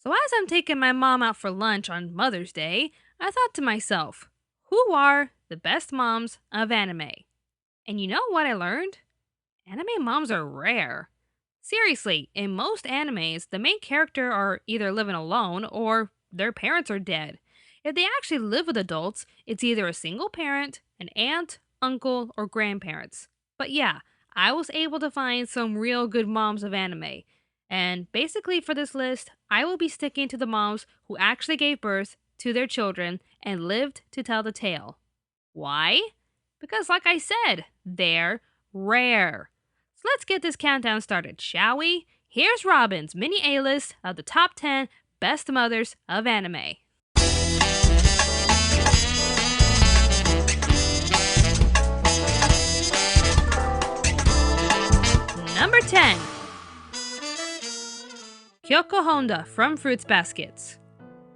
So as I'm taking my mom out for lunch on Mother's Day, I thought to myself, who are the best moms of anime? And you know what I learned? Anime moms are rare. Seriously, in most animes, the main character are either living alone or their parents are dead. If they actually live with adults, it's either a single parent, an aunt, uncle, or grandparents. But yeah, I was able to find some real good moms of anime. And basically, for this list, I will be sticking to the moms who actually gave birth to their children and lived to tell the tale. Why? Because, like I said, they're rare. So let's get this countdown started, shall we? Here's Robyns' mini A-list of the top 10 best mothers of anime. Number 10. Kyoko Honda from Fruits Baskets.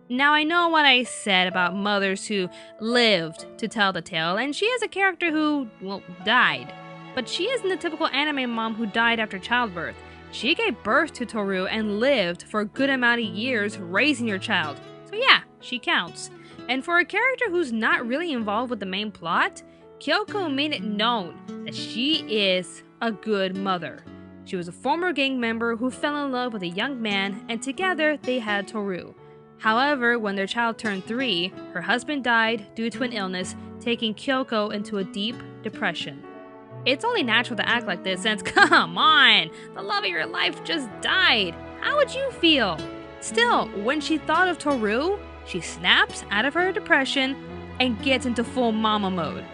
Now, I know what I said about mothers who lived to tell the tale, and she is a character who, well, died. But she isn't the typical anime mom who died after childbirth. She gave birth to Toru and lived for a good amount of years raising your child. So yeah, she counts. And for a character who's not really involved with the main plot, Kyoko made it known that she is a good mother. She was a former gang member who fell in love with a young man, and together they had Toru. However, when their child turned 3, her husband died due to an illness, taking Kyoko into a deep depression. It's only natural to act like this since, come on, the love of your life just died. How would you feel? Still, when she thought of Toru, she snaps out of her depression and gets into full mama mode.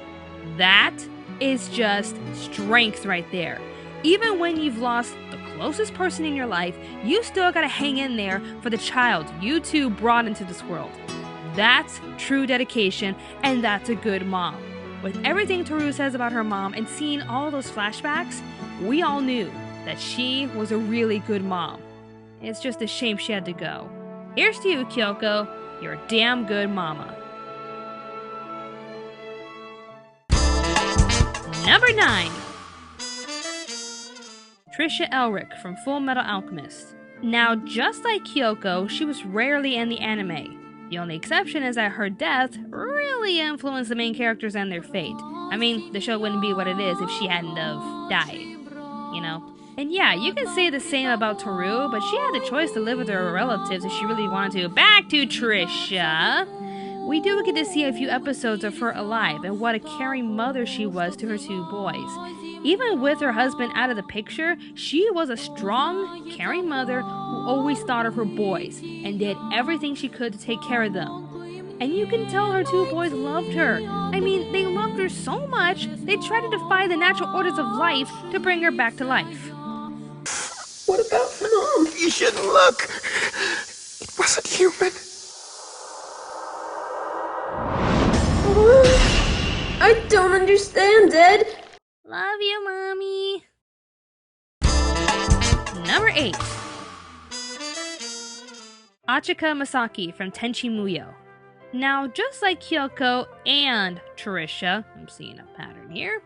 That is just strength right there. Even when you've lost the closest person in your life, you still gotta hang in there for the child you two brought into this world. That's true dedication, and that's a good mom. With everything Toru says about her mom and seeing all those flashbacks, we all knew that she was a really good mom. It's just a shame she had to go. Here's to you, Kyoko. You're a damn good mama. Number 9. Trisha Elric from Full Metal Alchemist. Now, just like Kyoko, she was rarely in the anime. The only exception is that her death really influenced the main characters and their fate. I mean, the show wouldn't be what it is if she hadn't have died, you know? And yeah, you can say the same about Toru, but she had the choice to live with her relatives if she really wanted to. Back to Trisha! We do get to see a few episodes of her alive and what a caring mother she was to her 2 boys. Even with her husband out of the picture, she was a strong, caring mother who always thought of her boys and did everything she could to take care of them. And you can tell her 2 boys loved her. I mean, they loved her so much, they tried to defy the natural orders of life to bring her back to life. What about Mom? You shouldn't look. It wasn't human. I don't understand, Dad. Love you, Mommy. Number 8. Achika Masaki from Tenchi Muyo. Now, just like Kyoko and Trisha, I'm seeing a pattern here,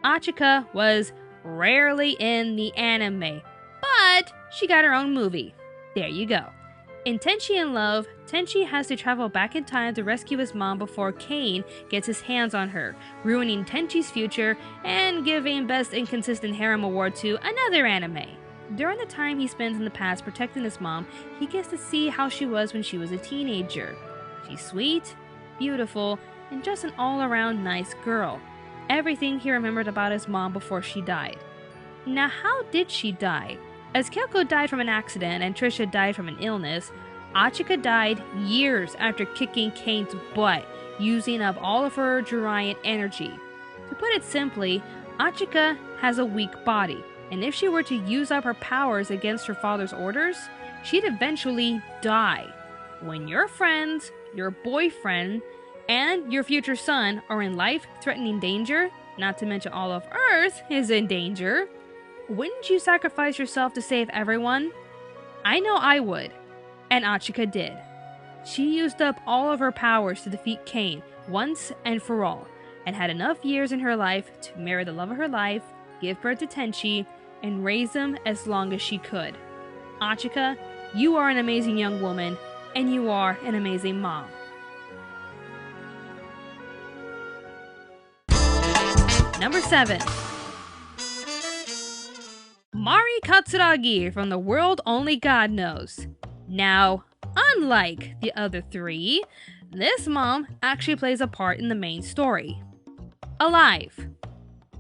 Achika was rarely in the anime, but she got her own movie. There you go. In Tenchi in Love, Tenchi has to travel back in time to rescue his mom before Kane gets his hands on her, ruining Tenchi's future and giving Best Inconsistent Harem Award to another anime. During the time he spends in the past protecting his mom, he gets to see how she was when she was a teenager. She's sweet, beautiful, and just an all-around nice girl. Everything he remembered about his mom before she died. Now, how did she die? As Kyoko died from an accident and Trisha died from an illness, Achika died years after kicking Kane's butt, using up all of her Jiraiyan energy. To put it simply, Achika has a weak body, and if she were to use up her powers against her father's orders, she'd eventually die. When your friends, your boyfriend, and your future son are in life-threatening danger, not to mention all of Earth is in danger, wouldn't you sacrifice yourself to save everyone? I know I would, and Achika did. She used up all of her powers to defeat Kane once and for all, and had enough years in her life to marry the love of her life, give birth to Tenchi, and raise them as long as she could. Achika You are an amazing young woman, and you are an amazing mom. Number 7. Mari Katsuragi from The World Only God Knows. Now, unlike the other 3, this mom actually plays a part in the main story. Alive.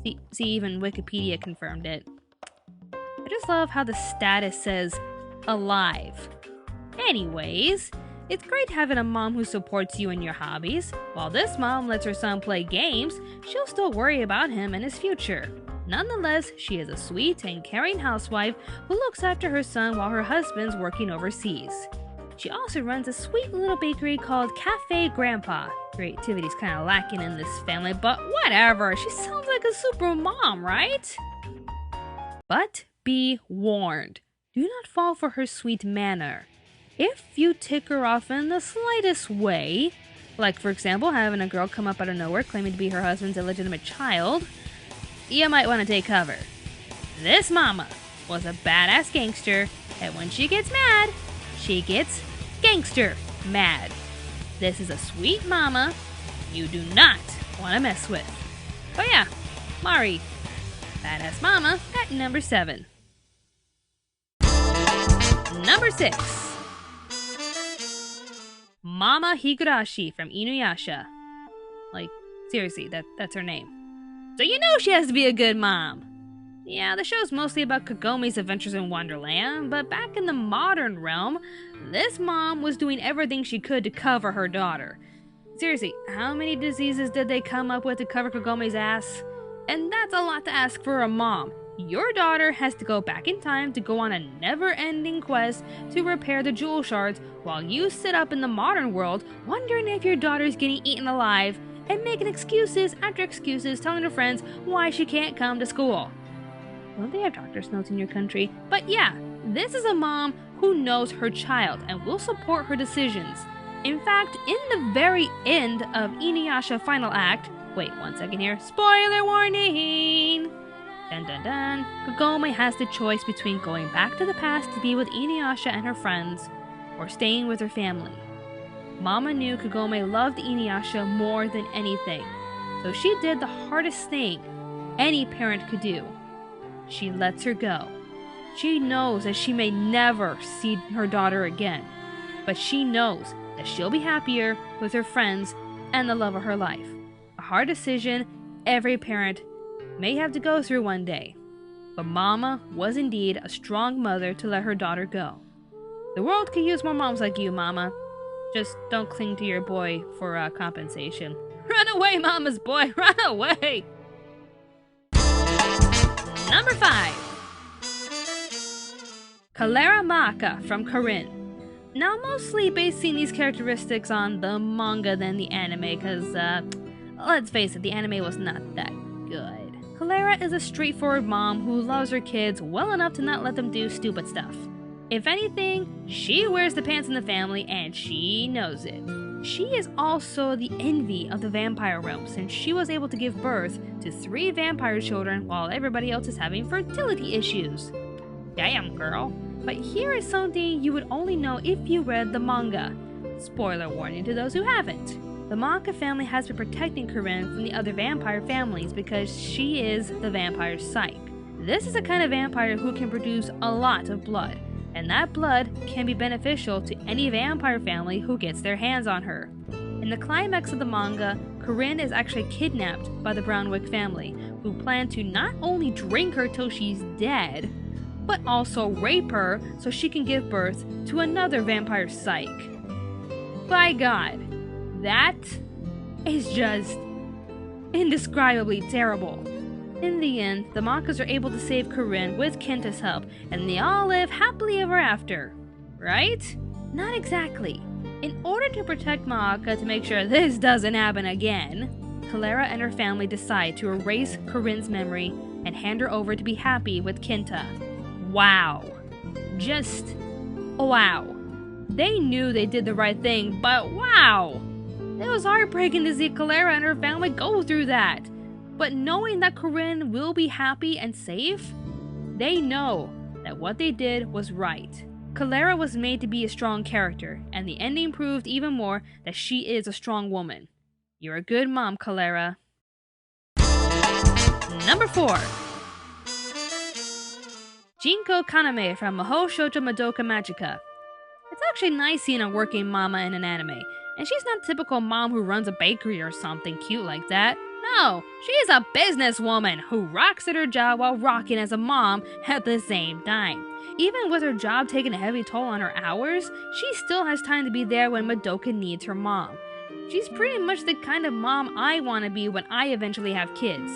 See, even Wikipedia confirmed it. I just love how the status says alive. Anyways, it's great having a mom who supports you in your hobbies. While this mom lets her son play games, she'll still worry about him and his future. Nonetheless, she is a sweet and caring housewife who looks after her son while her husband's working overseas. She also runs a sweet little bakery called Cafe Grandpa. Creativity's kind of lacking in this family, but whatever, she sounds like a super mom, right? But be warned, do not fall for her sweet manner. If you tick her off in the slightest way, like for example having a girl come up out of nowhere claiming to be her husband's illegitimate child, you might want to take cover. This mama was a badass gangster, and when she gets mad, she gets gangster mad. This is a sweet mama you do not want to mess with. But yeah, Mari, badass mama at number 7. Number 6. Mama Higurashi from Inuyasha. Like, seriously, that's her name. So you know she has to be a good mom. Yeah, the show's mostly about Kagome's adventures in Wonderland, but back in the modern realm, this mom was doing everything she could to cover her daughter. Seriously, how many diseases did they come up with to cover Kagome's ass? And that's a lot to ask for a mom. Your daughter has to go back in time to go on a never-ending quest to repair the jewel shards while you sit up in the modern world wondering if your daughter's getting eaten alive and making excuses after excuses telling her friends why she can't come to school. Don't they have doctor's notes in your country? But yeah, this is a mom who knows her child and will support her decisions. In fact, in the very end of Inuyasha Final Act, wait 1 second here, spoiler warning! Dun dun dun. Kagome has the choice between going back to the past to be with Inuyasha and her friends, or staying with her family. Mama knew Kagome loved Inuyasha more than anything, so she did the hardest thing any parent could do. She lets her go. She knows that she may never see her daughter again, but she knows that she'll be happier with her friends and the love of her life. A hard decision every parent may have to go through one day, but Mama was indeed a strong mother to let her daughter go. The world could use more moms like you, Mama. Just don't cling to your boy for compensation. Run away, Mama's boy, run away! Number 5. Kalera Maka from Corinne. Now, mostly basing these characteristics on the manga than the anime, because, let's face it, the anime was not that good. Kalera is a straightforward mom who loves her kids well enough to not let them do stupid stuff. If anything, she wears the pants in the family, and she knows it. She is also the envy of the vampire realm, since she was able to give birth to 3 vampire children while everybody else is having fertility issues. Damn, girl. But here is something you would only know if you read the manga. Spoiler warning to those who haven't. The Maka family has been protecting Corinne from the other vampire families because she is the vampire psyche. This is a kind of vampire who can produce a lot of blood, and that blood can be beneficial to any vampire family who gets their hands on her. In the climax of the manga, Corinne is actually kidnapped by the Brownwick family, who plan to not only drink her till she's dead, but also rape her so she can give birth to another vampire psyche. By God, that is just indescribably terrible. In the end, the Makas are able to save Corinne with Kenta's help, and they all live happily ever after. Right? Not exactly. In order to protect Maka to make sure this doesn't happen again, Kalera and her family decide to erase Corinne's memory and hand her over to be happy with Kenta. Wow. Just wow. They knew they did the right thing, but wow! It was heartbreaking to see Kalera and her family go through that. But knowing that Corinne will be happy and safe, they know that what they did was right. Clara was made to be a strong character, and the ending proved even more that she is a strong woman. You're a good mom, Clara. Number 4. Jinko Kaname from Mahou Shoujo Madoka Magica. It's actually nice seeing a working mama in an anime, and she's not a typical mom who runs a bakery or something cute like that. No, she's a businesswoman who rocks at her job while rocking as a mom at the same time. Even with her job taking a heavy toll on her hours, she still has time to be there when Madoka needs her mom. She's pretty much the kind of mom I want to be when I eventually have kids.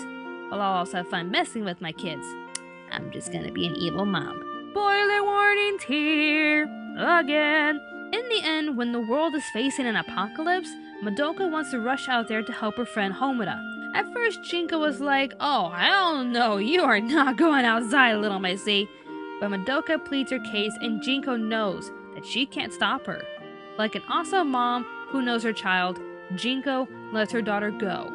Well, I'll also have fun messing with my kids. I'm just gonna be an evil mom. Spoiler warnings here again. In the end, when the world is facing an apocalypse, Madoka wants to rush out there to help her friend Homura. At first, Jinko was like, "Oh, hell no, you are not going outside, little missy." But Madoka pleads her case, and Jinko knows that she can't stop her. Like an awesome mom who knows her child, Jinko lets her daughter go,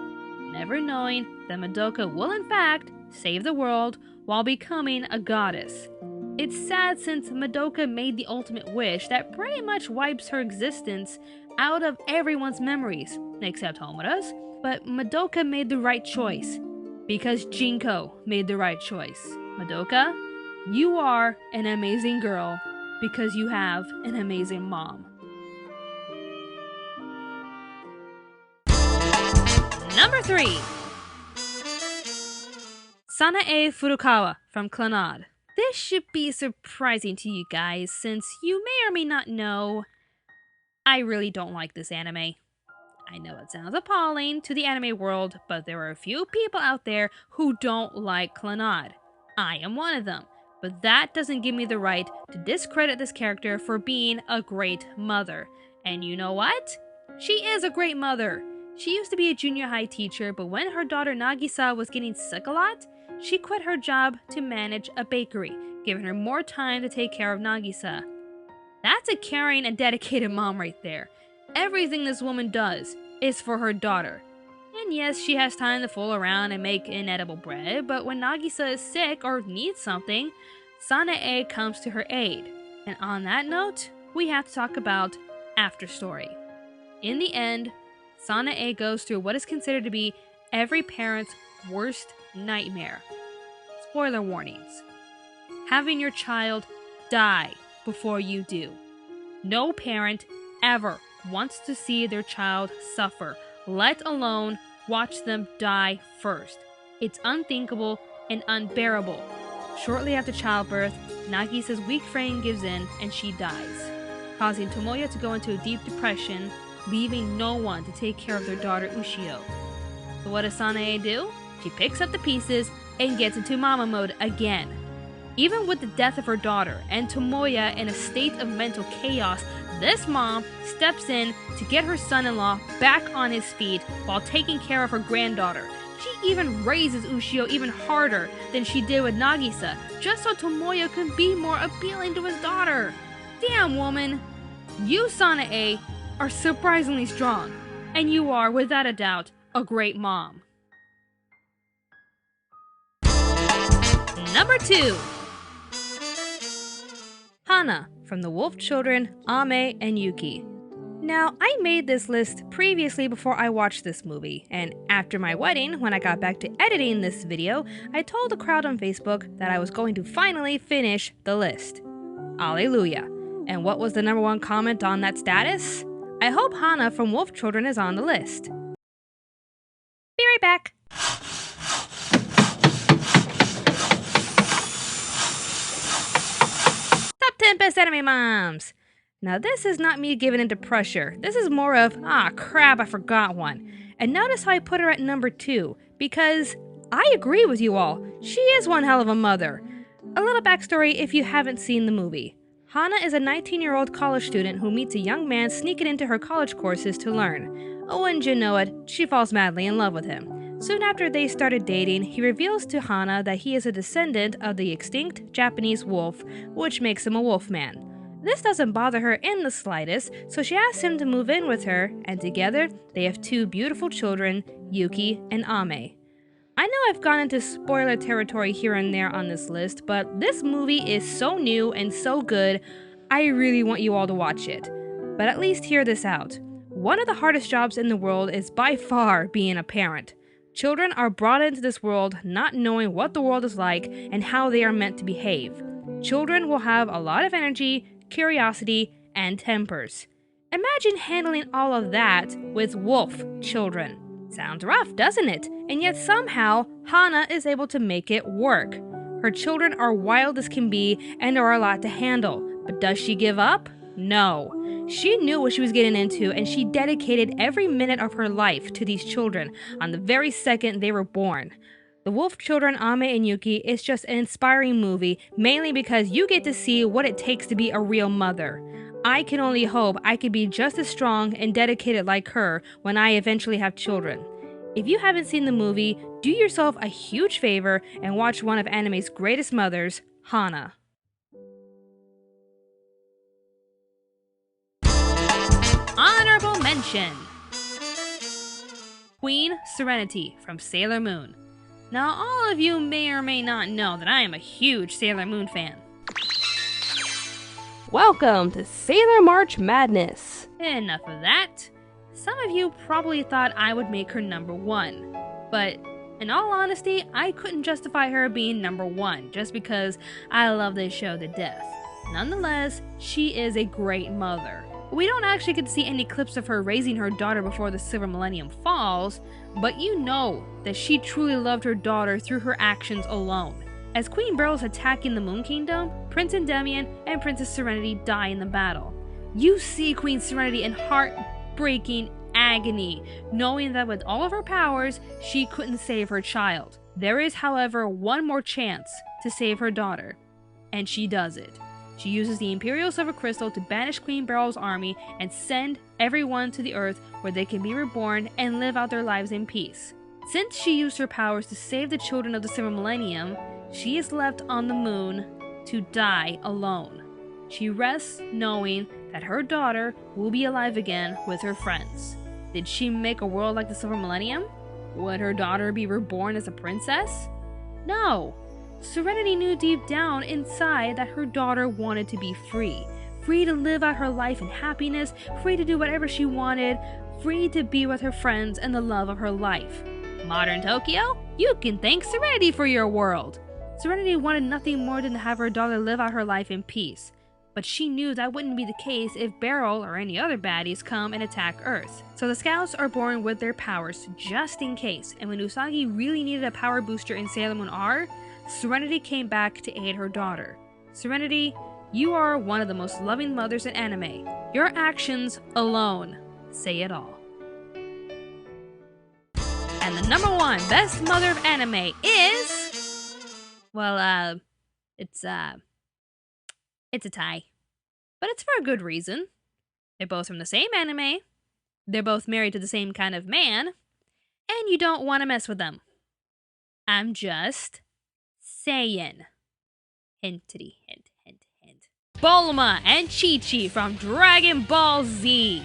never knowing that Madoka will in fact save the world while becoming a goddess. It's sad since Madoka made the ultimate wish that pretty much wipes her existence out of everyone's memories, except Homura's. But Madoka made the right choice, because Jinko made the right choice. Madoka, you are an amazing girl because you have an amazing mom. Number 3. Sanae Furukawa from Clannad. This should be surprising to you guys, since you may or may not know, I really don't like this anime. I know it sounds appalling to the anime world, but there are a few people out there who don't like Clannad. I am one of them, but that doesn't give me the right to discredit this character for being a great mother. And you know what? She is a great mother. She used to be a junior high teacher, but when her daughter Nagisa was getting sick a lot, she quit her job to manage a bakery, giving her more time to take care of Nagisa. That's a caring and dedicated mom right there. Everything this woman does is for her daughter. And yes, she has time to fool around and make inedible bread, but when Nagisa is sick or needs something, Sanae comes to her aid. And on that note, we have to talk about After Story. In the end, Sanae goes through what is considered to be every parent's worst nightmare. Spoiler warnings. Having your child die before you do. No parent ever wants to see their child suffer, let alone watch them die first. It's unthinkable and unbearable. Shortly after childbirth, Nagisa's weak frame gives in and she dies, causing Tomoya to go into a deep depression, leaving no one to take care of their daughter Ushio. So what does Sanae do? She picks up the pieces and gets into mama mode again. Even with the death of her daughter and Tomoya in a state of mental chaos, this mom steps in to get her son-in-law back on his feet while taking care of her granddaughter. She even raises Ushio even harder than she did with Nagisa, just so Tomoya can be more appealing to his daughter. Damn, woman! You, Sanae, are surprisingly strong, and you are, without a doubt, a great mom. Number 2. Hana from the Wolf Children, Ame and Yuki. Now, I made this list previously before I watched this movie, and after my wedding, when I got back to editing this video, I told the crowd on Facebook that I was going to finally finish the list. Alleluia. And what was the number 1 comment on that status? I hope Hana from Wolf Children is on the list. Be right back. Top 10 best anime moms. Now this is not me giving into pressure. This is more of, crap, I forgot one. And notice how I put her at number 2, because I agree with you all. She is one hell of a mother. A little backstory if you haven't seen the movie. Hana is a 19-year-old college student who meets a young man sneaking into her college courses to learn. Oh, wouldn't you know it, she falls madly in love with him. Soon after they started dating, he reveals to Hana that he is a descendant of the extinct Japanese wolf, which makes him a wolfman. This doesn't bother her in the slightest, so she asks him to move in with her, and together they have 2 beautiful children, Yuki and Ame. I know I've gone into spoiler territory here and there on this list, but this movie is so new and so good, I really want you all to watch it. But at least hear this out. One of the hardest jobs in the world is by far being a parent. Children are brought into this world not knowing what the world is like and how they are meant to behave. Children will have a lot of energy, curiosity, and tempers. Imagine handling all of that with wolf children. Sounds rough, doesn't it? And yet somehow, Hana is able to make it work. Her children are wild as can be and are a lot to handle. But does she give up? No. She knew what she was getting into, and she dedicated every minute of her life to these children on the very second they were born. The Wolf Children, Ame and Yuki, is just an inspiring movie, mainly because you get to see what it takes to be a real mother. I can only hope I could be just as strong and dedicated like her when I eventually have children. If you haven't seen the movie, do yourself a huge favor and watch one of anime's greatest mothers, Hana. Honorable mention: Queen Serenity from Sailor Moon. Now, all of you may or may not know that I am a huge Sailor Moon fan. Welcome to Sailor March Madness. Enough of that. Some of you probably thought I would make her number 1, but in all honesty, I couldn't justify her being number 1 just because I love this show to death. Nonetheless, she is a great mother. We don't actually get to see any clips of her raising her daughter before the Silver Millennium falls, but you know that she truly loved her daughter through her actions alone. As Queen Beryl's attacking the Moon Kingdom, Prince Endymion and Princess Serenity die in the battle. You see Queen Serenity in heartbreaking agony, knowing that with all of her powers, she couldn't save her child. There is, however, one more chance to save her daughter, and she does it. She uses the Imperial Silver Crystal to banish Queen Beryl's army and send everyone to the Earth where they can be reborn and live out their lives in peace. Since she used her powers to save the children of the Silver Millennium, she is left on the moon to die alone. She rests knowing that her daughter will be alive again with her friends. Did she make a world like the Silver Millennium? Would her daughter be reborn as a princess? No. Serenity knew deep down inside that her daughter wanted to be free. Free to live out her life in happiness, free to do whatever she wanted, free to be with her friends and the love of her life. Modern Tokyo, you can thank Serenity for your world. Serenity wanted nothing more than to have her daughter live out her life in peace. But she knew that wouldn't be the case if Beryl or any other baddies come and attack Earth. So the scouts are born with their powers just in case, and when Usagi really needed a power booster in Sailor Moon R, Serenity came back to aid her daughter. Serenity, you are one of the most loving mothers in anime. Your actions alone say it all. And the number 1 best mother of anime is... well, it's a tie. But it's for a good reason. They're both from the same anime, they're both married to the same kind of man, and you don't want to mess with them. I'm just saying. Hintity, hint, hint, hint. Bulma and Chi-Chi from Dragon Ball Z.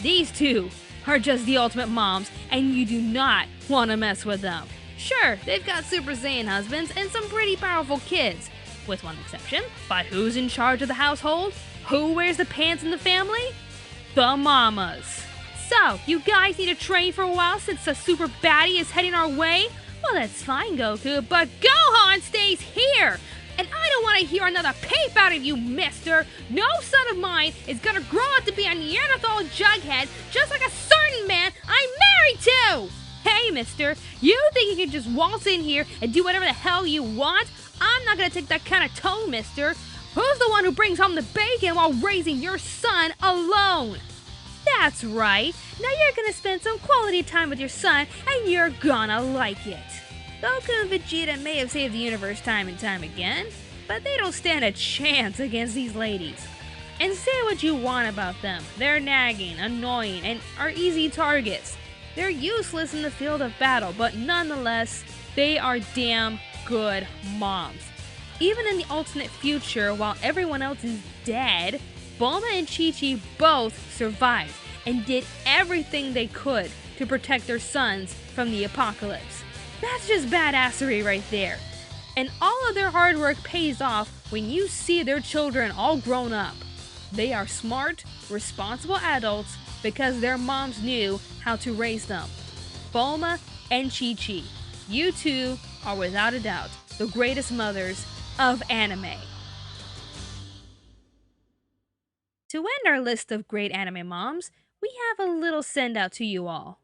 These two are just the ultimate moms, and you do not want to mess with them. Sure, they've got Super Saiyan husbands and some pretty powerful kids, with one exception. But who's in charge of the household? Who wears the pants in the family? The mamas. So, you guys need to train for a while since the super baddie is heading our way? Well, that's fine, Goku, but Gohan stays here! And I don't want to hear another peep out of you, mister! No son of mine is gonna grow up to be a Neanderthal jughead just like a certain man I'm married to! Hey, mister, you think you can just waltz in here and do whatever the hell you want? I'm not gonna take that kind of tone, mister. Who's the one who brings home the bacon while raising your son alone? That's right. Now you're gonna spend some quality time with your son, and you're gonna like it. Goku and Vegeta may have saved the universe time and time again, but they don't stand a chance against these ladies. And say what you want about them. They're nagging, annoying, and are easy targets. They're useless in the field of battle, but nonetheless, they are damn good moms. Even in the alternate future, while everyone else is dead, Bulma and Chi-Chi both survived and did everything they could to protect their sons from the apocalypse. That's just badassery right there. And all of their hard work pays off when you see their children all grown up. They are smart, responsible adults because their moms knew how to raise them. Bulma and Chi-Chi, you two are without a doubt the greatest mothers of anime. To end our list of great anime moms, we have a little send out to you all.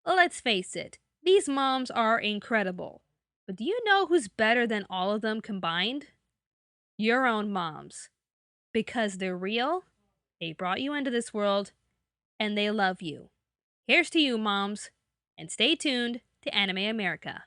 Let's face it, these moms are incredible. But do you know who's better than all of them combined? Your own moms. Because they're real, they brought you into this world, and they love you. Here's to you, moms, and stay tuned to Anime America.